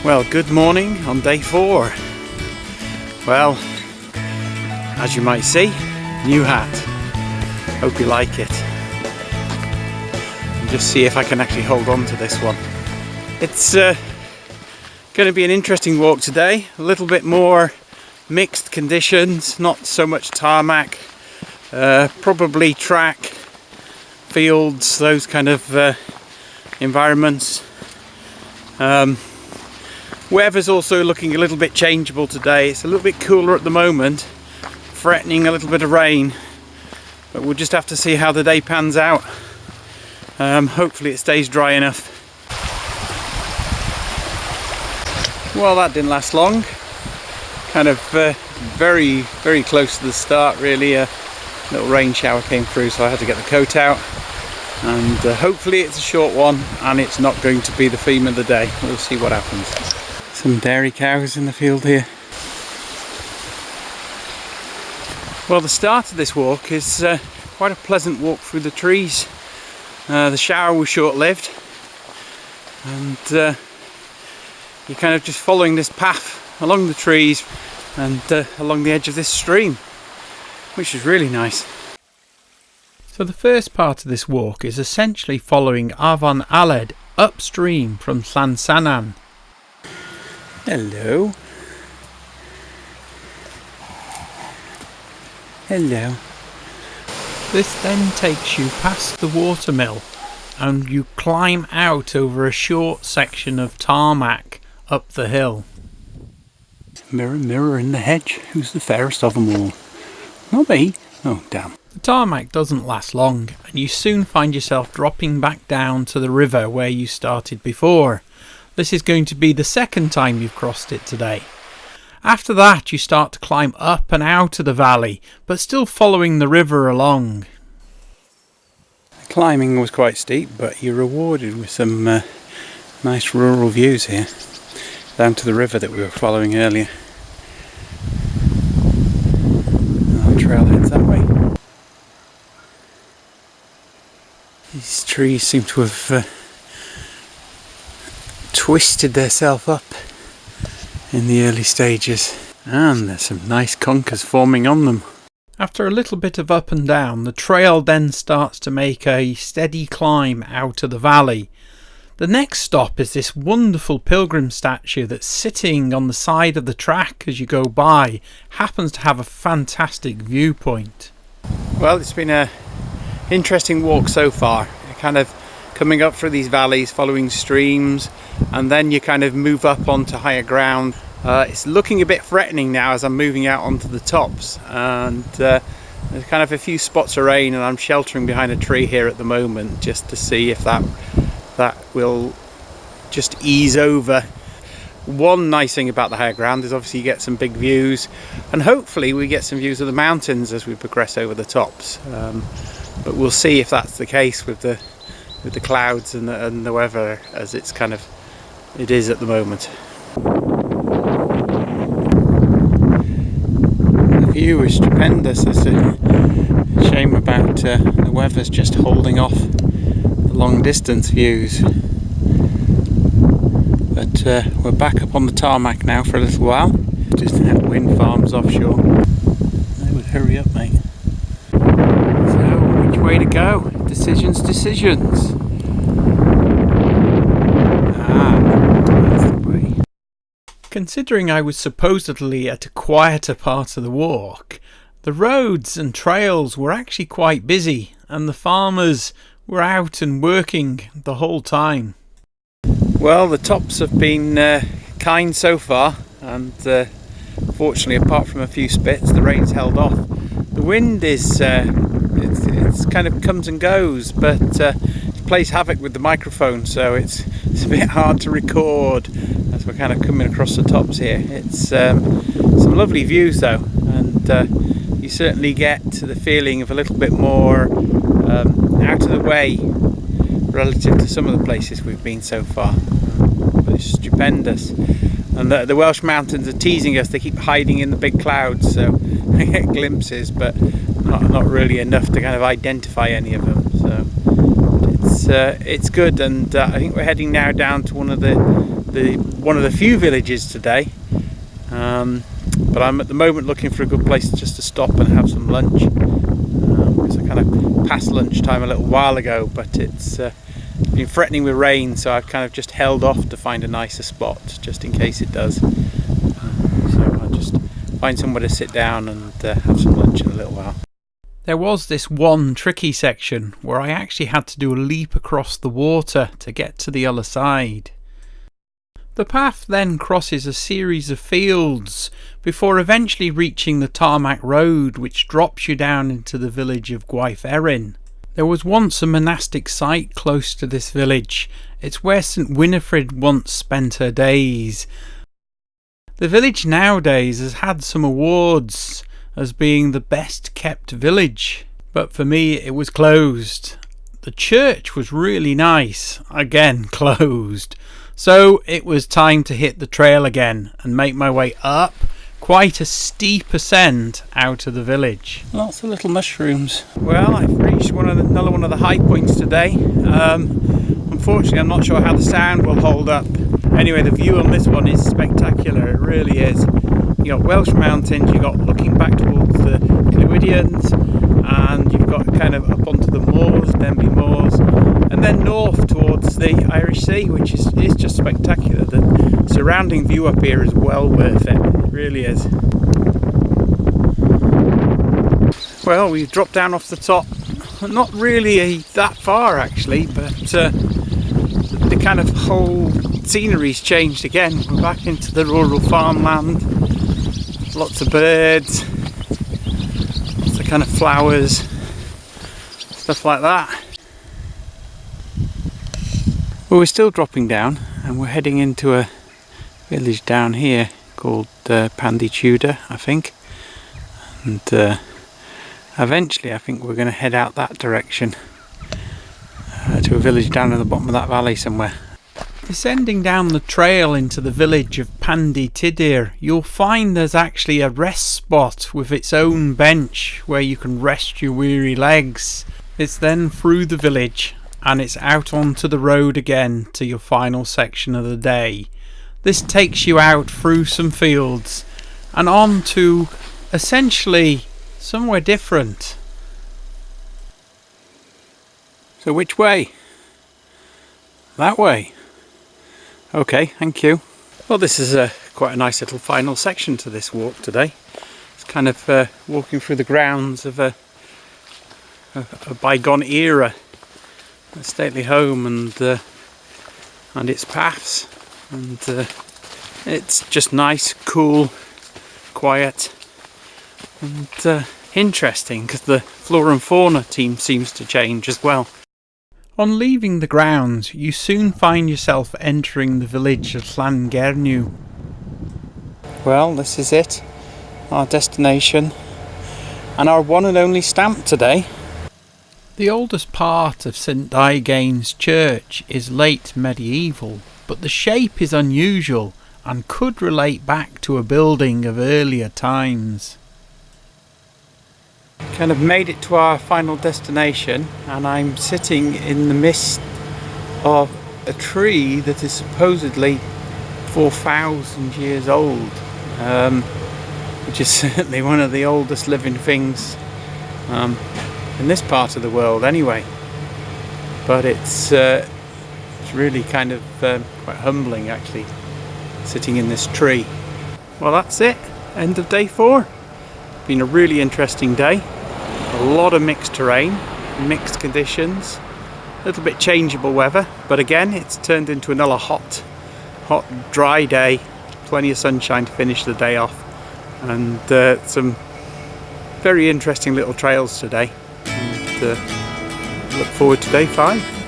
Well, good morning on day 4. Well, as you might see, new hat. Hope you like it. And just see if I can actually hold on to this one. It's going to be an interesting walk today. A little bit more mixed conditions, not so much tarmac, probably track, fields, those kind of environments. Weather's also looking a little bit changeable today. It's a little bit cooler at the moment, threatening a little bit of rain, but we'll just have to see how the day pans out. Hopefully it stays dry enough. Well, that didn't last long. Kind of very close to the start really. A little rain shower came through, so I had to get the coat out, and hopefully it's a short one and it's not going to be the theme of the day. We'll see what happens. Some dairy cows in the field here. Well, the start of this walk is quite a pleasant walk through the trees. The shower was short-lived, and you're kind of just following this path along the trees and along the edge of this stream, which is really nice. So the first part of this walk is essentially following Afon Aled upstream from Llansannan. Hello. Hello. This then takes you past the watermill and you climb out over a short section of tarmac up the hill. Mirror, mirror in the hedge, who's the fairest of them all? Not me. Oh, damn. The tarmac doesn't last long, and you soon find yourself dropping back down to the river where you started before. This is going to be the second time you've crossed it today. After that, you start to climb up and out of the valley, but still following the river along. The climbing was quite steep, but you're rewarded with some nice rural views here, down to the river that we were following earlier. The trail heads that way. These trees seem to have twisted themselves up in the early stages, and there's some nice conkers forming on them. After a little bit of up and down, the trail then starts to make a steady climb out of the valley. The next stop is this wonderful pilgrim statue that's sitting on the side of the track as you go by. Happens to have a fantastic viewpoint. Well, it's been an interesting walk so far. You're kind of coming up through these valleys, following streams, and then you kind of move up onto higher ground. It's looking a bit threatening now as I'm moving out onto the tops, and there's kind of a few spots of rain, and I'm sheltering behind a tree here at the moment just to see if that will just ease over. One nice thing about the higher ground is obviously you get some big views, and hopefully we get some views of the mountains as we progress over the tops, but we'll see if that's the case with the clouds and the weather as it is at the moment. The view is stupendous. It's a shame about the weather's just holding off the long distance views. But we're back up on the tarmac now for a little while, just at wind farms offshore. They would hurry up, mate. So, which way to go? Decisions. That's the way. Considering I was supposedly at a quieter part of the walk, the roads and trails were actually quite busy, and the farmers were out and working the whole time. Well, the tops have been kind so far, and fortunately, apart from a few spits, the rain's held off. The wind is it's kind of comes and goes, but it plays havoc with the microphone, so it's a bit hard to record as we're kind of coming across the tops here. It's some lovely views though, and you certainly get the feeling of a little bit more out of the way relative to some of the places we've been so far. But it's stupendous, and the Welsh mountains are teasing us. They keep hiding in the big clouds, so I get glimpses, but not really enough to kind of identify any of them. So it's good, and I think we're heading now down to one of the one of the few villages today, but I'm at the moment looking for a good place just to stop and have some lunch, because I kind of passed lunchtime a little while ago, but it's been threatening with rain, so I've kind of just held off to find a nicer spot just in case it does. So I'll just find somewhere to sit down and have some lunch in a little while. There was this one tricky section where I actually had to do a leap across the water to get to the other side. The path then crosses a series of fields before eventually reaching the tarmac road, which drops you down into the village of Gwytherin. There was once a monastic site close to this village. It's where St Winifred once spent her days. The village nowadays has had some awards as being the best kept village, but for me it was closed. The church was really nice, again closed. So it was time to hit the trail again and make my way up quite a steep ascent out of the village. Lots of little mushrooms. Well, I've reached another one of the high points today. Unfortunately, I'm not sure how the sound will hold up. Anyway, the view on this one is spectacular, it really is. You got Welsh mountains, you got looking back towards the Llywedians, and you've got kind of up onto the moors, Denby Moors, and then north towards the Irish Sea, which is just spectacular. The surrounding view up here is well worth it, it really is. Well, we've dropped down off the top, not really that far actually, but the kind of whole scenery's changed again. We're back into the rural farmland, lots of birds, lots of kind of flowers, stuff like that. Well, we're still dropping down and we're heading into a village down here called Pandy Tudur, I think, and eventually I think we're going to head out that direction to a village down at the bottom of that valley somewhere. Descending down the trail into the village of Pandy Tudur, you'll find there's actually a rest spot with its own bench where you can rest your weary legs. It's then through the village and it's out onto the road again to your final section of the day. This takes you out through some fields and on to essentially somewhere different. So which way? That way. Okay, thank you. Well, this is quite a nice little final section to this walk today. It's kind of walking through the grounds of a bygone era, a stately home and its paths, and it's just nice, cool, quiet, and interesting because the flora and fauna team seems to change as well. On leaving the grounds, you soon find yourself entering the village of Llangernyw. Well, this is it, our destination, and our one and only stamp today. The oldest part of St Deugain's church is late medieval, but the shape is unusual and could relate back to a building of earlier times. Kind of made it to our final destination, and I'm sitting in the midst of a tree that is supposedly 4,000 years old, which is certainly one of the oldest living things in this part of the world anyway. But it's really kind of quite humbling actually, sitting in this tree. Well, that's it, end of day 4. Been a really interesting day. A lot of mixed terrain, mixed conditions, a little bit changeable weather, but again it's turned into another hot dry day, plenty of sunshine to finish the day off, and some very interesting little trails today, and look forward to day 5.